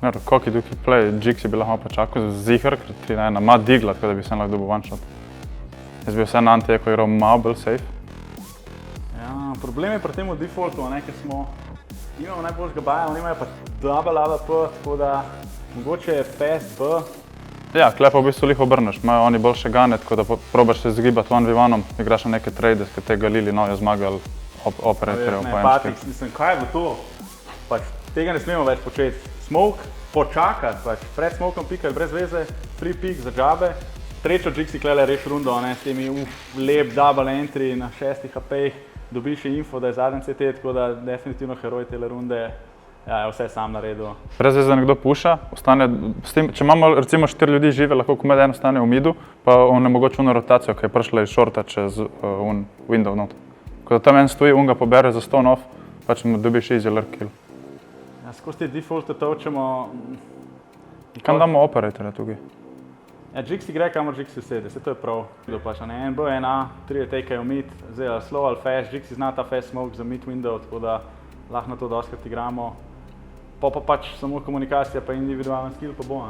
Koki tukaj play, Jixi bi lahko počakal zihr, ker 3-1 ima digla, tako da bi se lahko dobil one shot. Jaz bi vse na anti-eko igral malo bolj safe. Ja, problem je pri tem v defaultu, ker imamo najboljšega baja, oni imajo pa double AWP, tako da mogoče je fast B. Ja, tukaj pa v bistvu lih obrneš, imajo oni boljše gane, tako da probaš se izgibati 1v1, igraš na neke trade, ki tega Lili je zmagal operatorjev po M4. Mislim, kaj bo to? Tega ne smemo več početi. Smoke, počakati, pred smokom pikati brez veze, free pick za džabe. Trečo Jixi klele reš rundo, s temi lep double entry na 6 HP-jih, dobiš še info, da je zadnji CT, tako da definitivno heroj tele runde je vse sam naredil. Brez veze, da nekdo puša, če imamo recimo 4 ljudi žive, lahko komaj en ostane v midu, pa onemogoči ono rotacijo, ki je prišla iz shorta čez window not. Ko tam en stoji, ga pobere za stone off, pač mu dobiš easy lurk kill. Ja, skozi te defalte točemo... Kam damo operatorja tukaj? Ja, Jixi gre, kamor Jixi sede, se to je prav. En B, en A, 3 tekajo mid, zdaj slow ali fast, Jixi zna ta fast smoke za mid window, tako da lahko na to doskrat igramo. Pa pač samo komunikacija pa individualen skill pa bo,